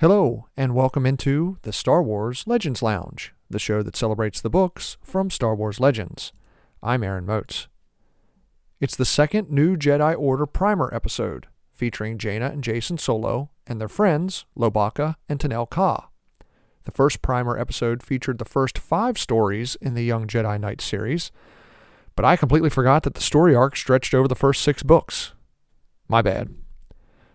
Hello, and welcome into the Star Wars Legends Lounge, the show that celebrates the books from Star Wars Legends. I'm Aaron Motes. It's the second new Jedi Order Primer episode, featuring Jaina and Jacen Solo and their friends, Lobaka and Tenel Ka. The first Primer episode featured the first 5 stories in the Young Jedi Knights series, but I completely forgot that the story arc stretched over the first 6 books. My bad.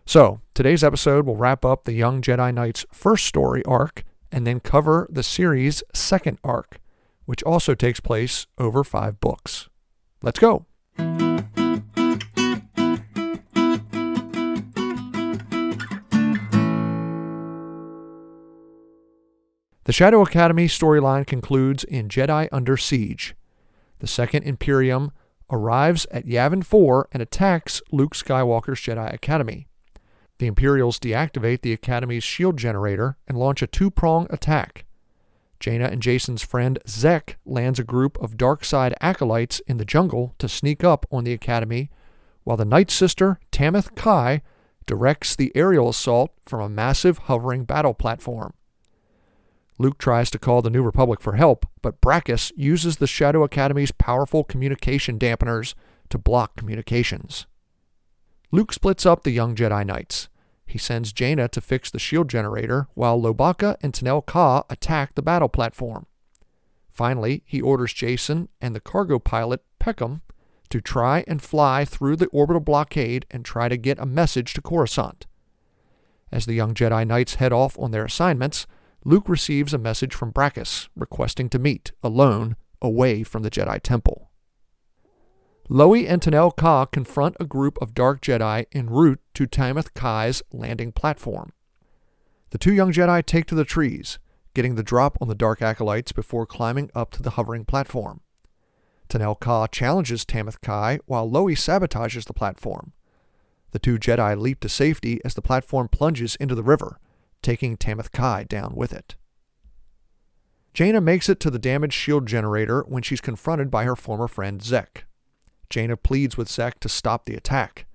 So, today's episode will wrap up the Young Jedi Knights' first story arc and then cover the series' second arc, which also takes place over 5 books. Let's go! The Shadow Academy storyline concludes in Jedi Under Siege. The Second Imperium arrives at Yavin 4 and attacks Luke Skywalker's Jedi Academy. The Imperials deactivate the Academy's shield generator and launch a 2-prong attack. Jaina and Jacen's friend Zek lands a group of dark side acolytes in the jungle to sneak up on the Academy, while the Night Sister, Tamith Kai, directs the aerial assault from a massive hovering battle platform. Luke tries to call the New Republic for help, but Brakkus uses the Shadow Academy's powerful communication dampeners to block communications. Luke splits up the Young Jedi Knights. He sends Jaina to fix the shield generator, while Lobaka and Tenel Ka attack the battle platform. Finally, he orders Jacen and the cargo pilot, Peckham, to try and fly through the orbital blockade and try to get a message to Coruscant. As the Young Jedi Knights head off on their assignments, Luke receives a message from Brakkus requesting to meet, alone, away from the Jedi Temple. Loie and Tenel Ka confront a group of dark Jedi en route to Tamith Kai's landing platform. The 2 young Jedi take to the trees, getting the drop on the dark acolytes before climbing up to the hovering platform. Tenel Ka challenges Tamith Kai while Loie sabotages the platform. The 2 Jedi leap to safety as the platform plunges into the river, taking Tamith Kai down with it. Jaina makes it to the damaged shield generator when she's confronted by her former friend Zek. Jaina pleads with Zek to stop the attack.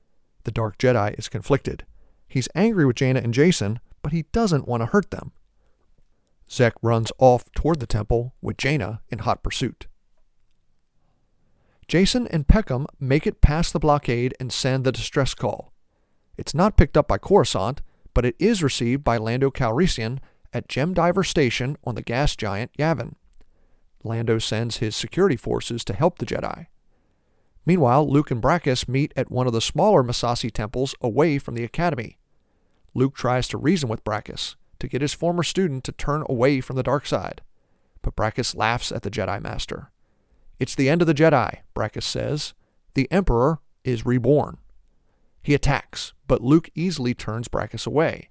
The Dark Jedi is conflicted. He's angry with Jaina and Jacen, but he doesn't want to hurt them. Zek runs off toward the temple with Jaina in hot pursuit. Jacen and Peckham make it past the blockade and send the distress call. It's not picked up by Coruscant, but it is received by Lando Calrissian at Gem Diver Station on the gas giant Yavin. Lando sends his security forces to help the Jedi. Meanwhile, Luke and Brakkus meet at one of the smaller Massassi temples away from the Academy. Luke tries to reason with Brakkus to get his former student to turn away from the dark side, but Brakkus laughs at the Jedi Master. "It's the end of the Jedi," Brakkus says. "The Emperor is reborn." He attacks, but Luke easily turns Brakkus away.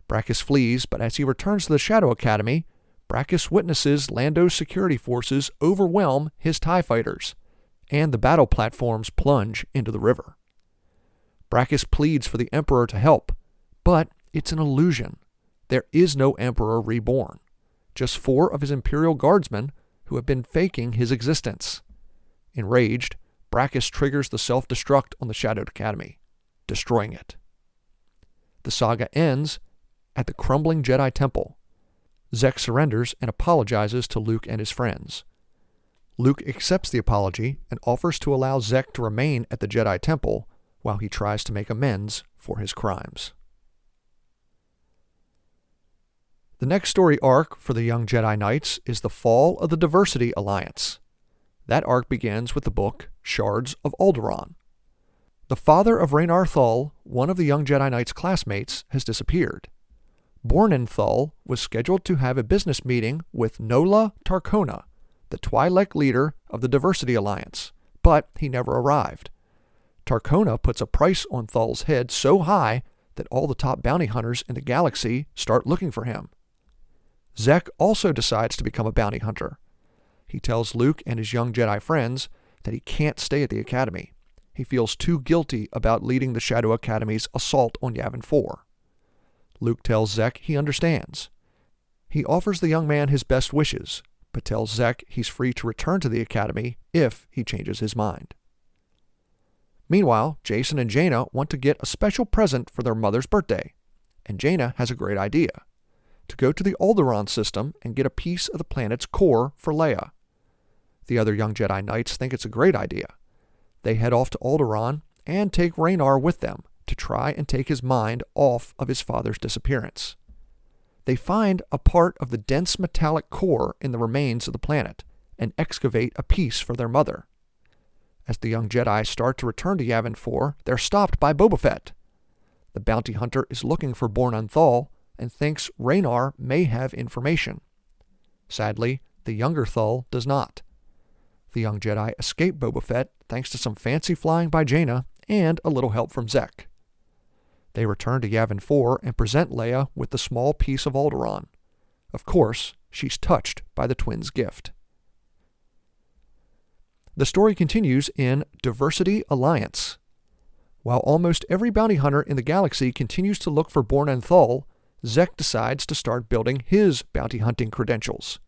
Brakkus flees, but as he returns to the Shadow Academy, Brakkus witnesses Lando's security forces overwhelm his TIE fighters, and the battle platforms plunge into the river. Brakkus pleads for the Emperor to help, but it's an illusion. There is no Emperor reborn, just 4 of his Imperial guardsmen who have been faking his existence. Enraged, Brakkus triggers the self-destruct on the Shadowed Academy, destroying it. The saga ends at the crumbling Jedi Temple. Zek surrenders and apologizes to Luke and his friends. Luke accepts the apology and offers to allow Zek to remain at the Jedi Temple while he tries to make amends for his crimes. The next story arc for the Young Jedi Knights is the fall of the Diversity Alliance. That arc begins with the book Shards of Alderaan. The father of Raynar Thul, one of the Young Jedi Knights' classmates, has disappeared. Bornin Thul was scheduled to have a business meeting with Nola Tarkona, the Twi'lek leader of the Diversity Alliance, but he never arrived. Tarkona puts a price on Thul's head so high that all the top bounty hunters in the galaxy start looking for him. Zek also decides to become a bounty hunter. He tells Luke and his young Jedi friends that he can't stay at the Academy. He feels too guilty about leading the Shadow Academy's assault on Yavin 4. Luke tells Zek he understands. He offers the young man his best wishes, but tells Zek he's free to return to the Academy if he changes his mind. Meanwhile, Jacen and Jaina want to get a special present for their mother's birthday, and Jaina has a great idea: to go to the Alderaan system and get a piece of the planet's core for Leia. The other young Jedi Knights think it's a great idea. They head off to Alderaan and take Raynar with them to try and take his mind off of his father's disappearance. They find a part of the dense metallic core in the remains of the planet and excavate a piece for their mother. As the young Jedi start to return to Yavin 4, they're stopped by Boba Fett. The bounty hunter is looking for Born Thal and thinks Raynar may have information. Sadly, the younger Thal does not. The young Jedi escape Boba Fett thanks to some fancy flying by Jaina and a little help from Zek. They return to Yavin 4 and present Leia with the small piece of Alderaan. Of course, she's touched by the twins' gift. The story continues in Diversity Alliance. While almost every bounty hunter in the galaxy continues to look for Born Thal, Zek decides to start building his bounty hunting credentials.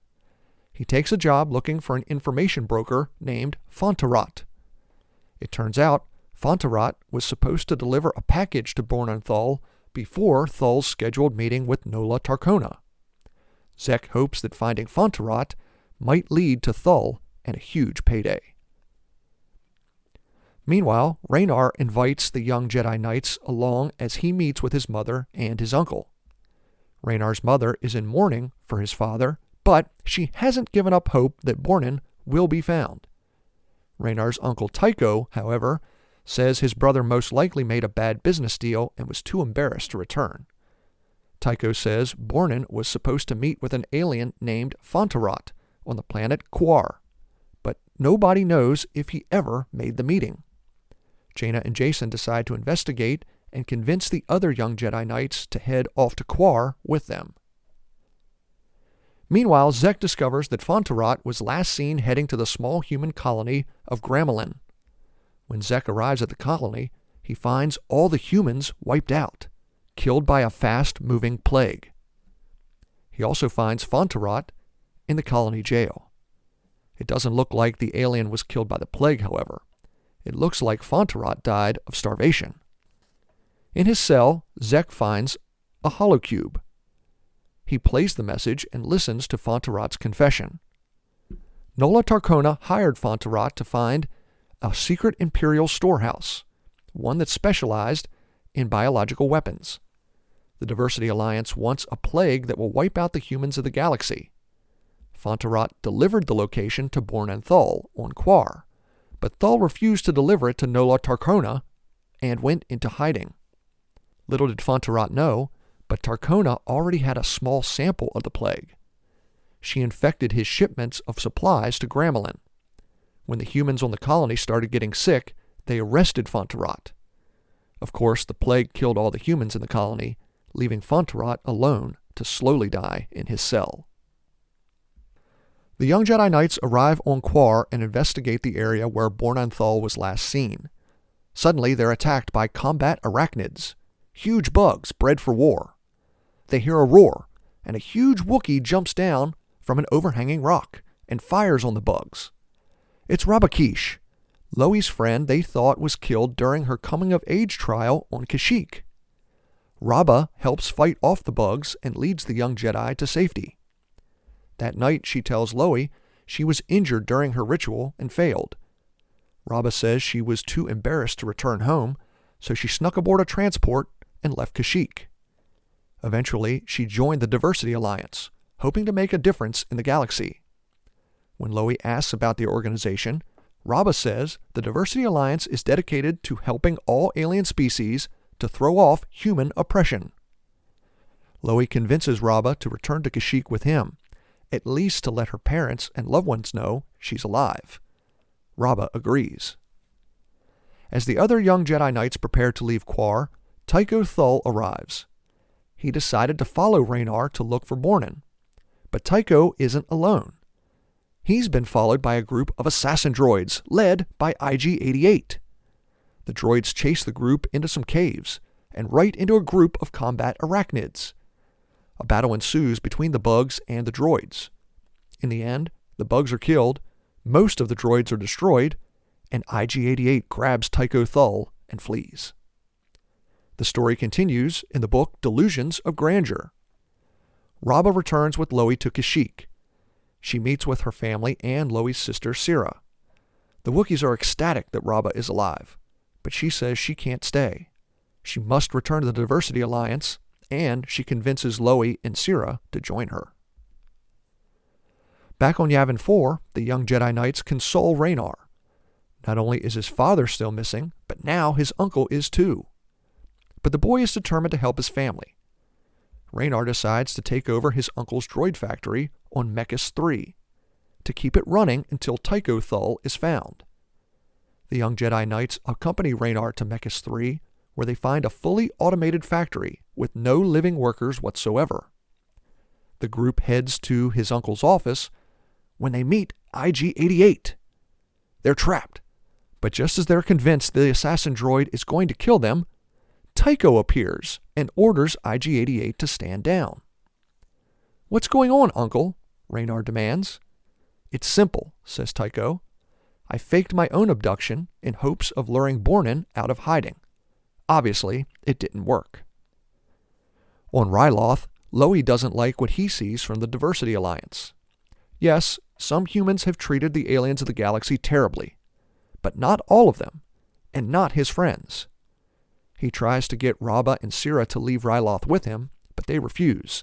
He takes a job looking for an information broker named Fontarat. It turns out Fontarat was supposed to deliver a package to Born Thal before Thal's scheduled meeting with Nola Tarkona. Zek hopes that finding Fontarat might lead to Thal and a huge payday. Meanwhile, Raynar invites the young Jedi Knights along as he meets with his mother and his uncle. Raynar's mother is in mourning for his father, but she hasn't given up hope that Bornin will be found. Raynar's uncle Tycho, however, says his brother most likely made a bad business deal and was too embarrassed to return. Tycho says Bornin was supposed to meet with an alien named Fontarat on the planet Quar, but nobody knows if he ever made the meeting. Jaina and Jacen decide to investigate and convince the other young Jedi Knights to head off to Quar with them. Meanwhile, Zek discovers that Fontarat was last seen heading to the small human colony of Gramelin. When Zek arrives at the colony, he finds all the humans wiped out, killed by a fast-moving plague. He also finds Fontarat in the colony jail. It doesn't look like the alien was killed by the plague, however. It looks like Fontarat died of starvation. In his cell, Zek finds a holocube. He plays the message and listens to Fontarat's confession. Nola Tarkona hired Fontarat to find a secret Imperial storehouse, one that specialized in biological weapons. The Diversity Alliance wants a plague that will wipe out the humans of the galaxy. Fontarat delivered the location to Born Thal on Quar, but Thal refused to deliver it to Nola Tarkona and went into hiding. Little did Fontarat know, but Tarkona already had a small sample of the plague. She infected his shipments of supplies to Gramelin. When the humans on the colony started getting sick, they arrested Fontarat. Of course, the plague killed all the humans in the colony, leaving Fontarat alone to slowly die in his cell. The young Jedi Knights arrive on Quar and investigate the area where Born Thal was last seen. Suddenly, they're attacked by combat arachnids, huge bugs bred for war. They hear a roar, and a huge Wookiee jumps down from an overhanging rock and fires on the bugs. It's Rabakish, Loi's friend they thought was killed during her coming-of-age trial on Kashyyyk. Raba helps fight off the bugs and leads the young Jedi to safety. That night, she tells Loi she was injured during her ritual and failed. Raba says she was too embarrassed to return home, so she snuck aboard a transport and left Kashyyyk. Eventually, she joined the Diversity Alliance, hoping to make a difference in the galaxy. When Loi asks about the organization, Raba says the Diversity Alliance is dedicated to helping all alien species to throw off human oppression. Loi convinces Raba to return to Kashyyyk with him, at least to let her parents and loved ones know she's alive. Raba agrees. As the other young Jedi Knights prepare to leave Quar, Tycho Thal arrives. He decided to follow Raynar to look for Bornin. But Tycho isn't alone. He's been followed by a group of assassin droids, led by IG-88. The droids chase the group into some caves, and right into a group of combat arachnids. A battle ensues between the bugs and the droids. In the end, the bugs are killed, most of the droids are destroyed, and IG-88 grabs Tycho Thal and flees. The story continues in the book Delusions of Grandeur. Raba returns with Loey to Kashyyyk. She meets with her family and Loey's sister Sira. The Wookiees are ecstatic that Raba is alive, but she says she can't stay. She must return to the Diversity Alliance, and she convinces Loey and Sira to join her. Back on Yavin 4, the young Jedi Knights console Raynar. Not only is his father still missing, but now his uncle is too. But the boy is determined to help his family. Raynar decides to take over his uncle's droid factory on Mechas 3, to keep it running until Tycho Thul is found. The young Jedi Knights accompany Raynar to Mechas 3, where they find a fully automated factory with no living workers whatsoever. The group heads to his uncle's office when they meet IG-88. They're trapped, but just as they're convinced the assassin droid is going to kill them, Tycho appears and orders IG-88 to stand down. "What's going on, Uncle?" Raynar demands. "It's simple," says Tycho. "I faked my own abduction in hopes of luring Bornin out of hiding. Obviously, it didn't work." On Ryloth, Loey doesn't like what he sees from the Diversity Alliance. Yes, some humans have treated the aliens of the galaxy terribly, but not all of them, and not his friends. He tries to get Raba and Sira to leave Ryloth with him, but they refuse.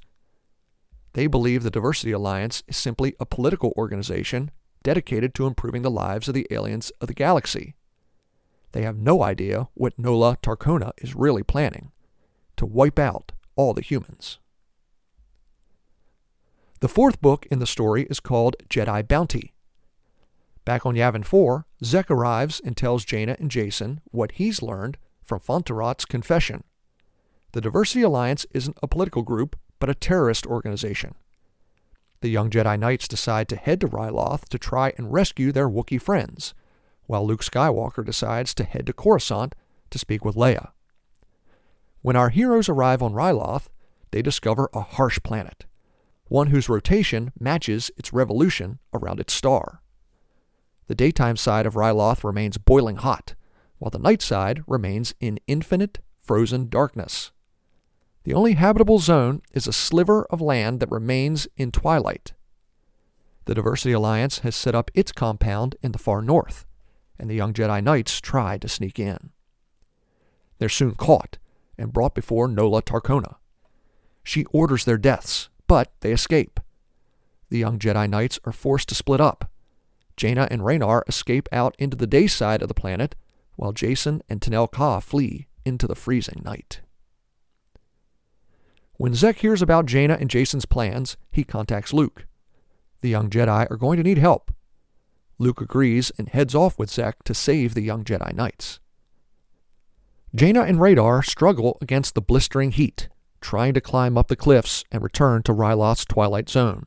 They believe the Diversity Alliance is simply a political organization dedicated to improving the lives of the aliens of the galaxy. They have no idea what Nola Tarkona is really planning: to wipe out all the humans. The fourth book in the story is called Jedi Bounty. Back on Yavin 4, Zek arrives and tells Jaina and Jacen what he's learned from Fontarot's confession. The Diversity Alliance isn't a political group, but a terrorist organization. The young Jedi Knights decide to head to Ryloth to try and rescue their Wookiee friends, while Luke Skywalker decides to head to Coruscant to speak with Leia. When our heroes arrive on Ryloth, they discover a harsh planet, one whose rotation matches its revolution around its star. The daytime side of Ryloth remains boiling hot, while the night side remains in infinite, frozen darkness. The only habitable zone is a sliver of land that remains in twilight. The Diversity Alliance has set up its compound in the far north, and the young Jedi Knights try to sneak in. They're soon caught and brought before Nola Tarkona. She orders their deaths, but they escape. The young Jedi Knights are forced to split up. Jaina and Raynar escape out into the day side of the planet, while Jacen and Tenel Ka flee into the freezing night. When Zek hears about Jaina and Jacen's plans, he contacts Luke. The young Jedi are going to need help. Luke agrees and heads off with Zek to save the young Jedi Knights. Jaina and Radar struggle against the blistering heat, trying to climb up the cliffs and return to Ryloth's Twilight Zone.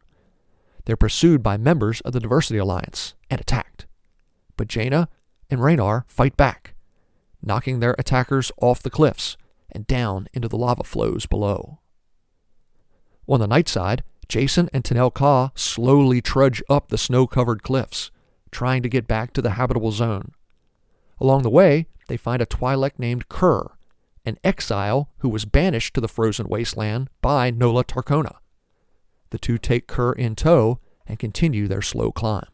They're pursued by members of the Diversity Alliance and attacked. But Jaina and Raynar fight back, knocking their attackers off the cliffs and down into the lava flows below. On the night side, Jacen and Tenel Ka slowly trudge up the snow-covered cliffs, trying to get back to the habitable zone. Along the way, they find a Twi'lek named Kerr, an exile who was banished to the frozen wasteland by Nola Tarkona. The two take Kerr in tow and continue their slow climb.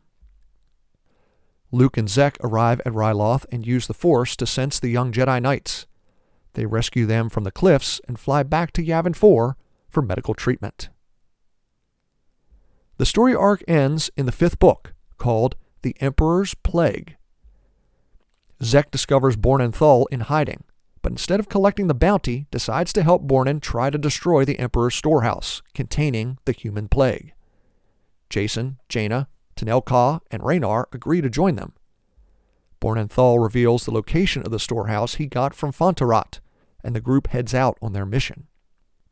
Luke and Zek arrive at Ryloth and use the Force to sense the young Jedi Knights. They rescue them from the cliffs and fly back to Yavin 4 for medical treatment. The story arc ends in the fifth book, called The Emperor's Plague. Zek discovers Bornin Thul in hiding, but instead of collecting the bounty, decides to help Bornin try to destroy the Emperor's storehouse, containing the human plague. Jacen, Jaina, Tenel Ka, and Raynar agree to join them. Bornin Thul reveals the location of the storehouse he got from Fontarot, and the group heads out on their mission.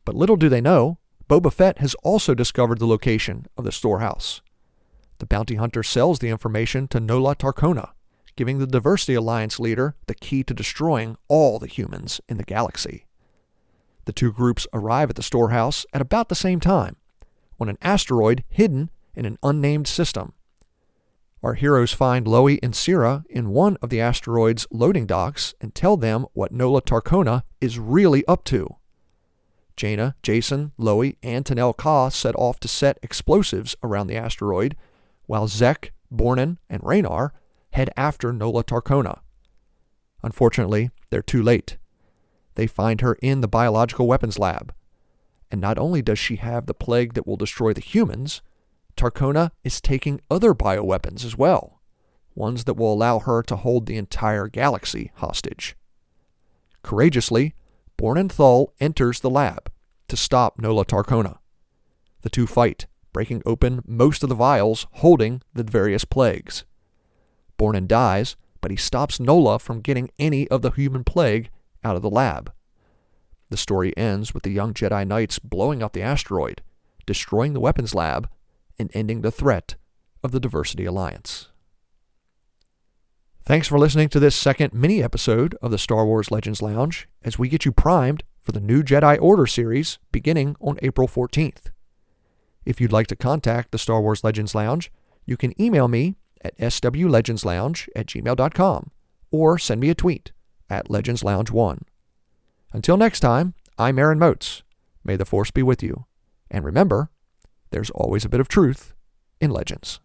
But little do they know, Boba Fett has also discovered the location of the storehouse. The bounty hunter sells the information to Nola Tarkona, giving the Diversity Alliance leader the key to destroying all the humans in the galaxy. The two groups arrive at the storehouse at about the same time, on an asteroid hidden in an unnamed system. our heroes find Loie and Sira in one of the asteroid's loading docks and tell them what Nola Tarcona is really up to. Jaina, Jason, Loie, and Tanel Ka set off to set explosives around the asteroid, while Zek, Bornin, and Raynar head after Nola Tarcona. Unfortunately, they're too late. They find her in the biological weapons lab. And not only does she have the plague that will destroy the humans, Tarcona is taking other bioweapons as well, ones that will allow her to hold the entire galaxy hostage. Courageously, Bornin Thal enters the lab to stop Nola Tarcona. The two fight, breaking open most of the vials holding the various plagues. Bornin dies, but he stops Nola from getting any of the human plague out of the lab. The story ends with the young Jedi Knights blowing up the asteroid, destroying the weapons lab, and ending the threat of the Diversity Alliance. Thanks for listening to this second mini-episode of the Star Wars Legends Lounge as we get you primed for the new Jedi Order series beginning on April 14th. If you'd like to contact the Star Wars Legends Lounge, you can email me at swlegendslounge@gmail.com or send me a tweet at legendslounge1. Until next time, I'm Aaron Moats. May the Force be with you. And remember, there's always a bit of truth in Legends.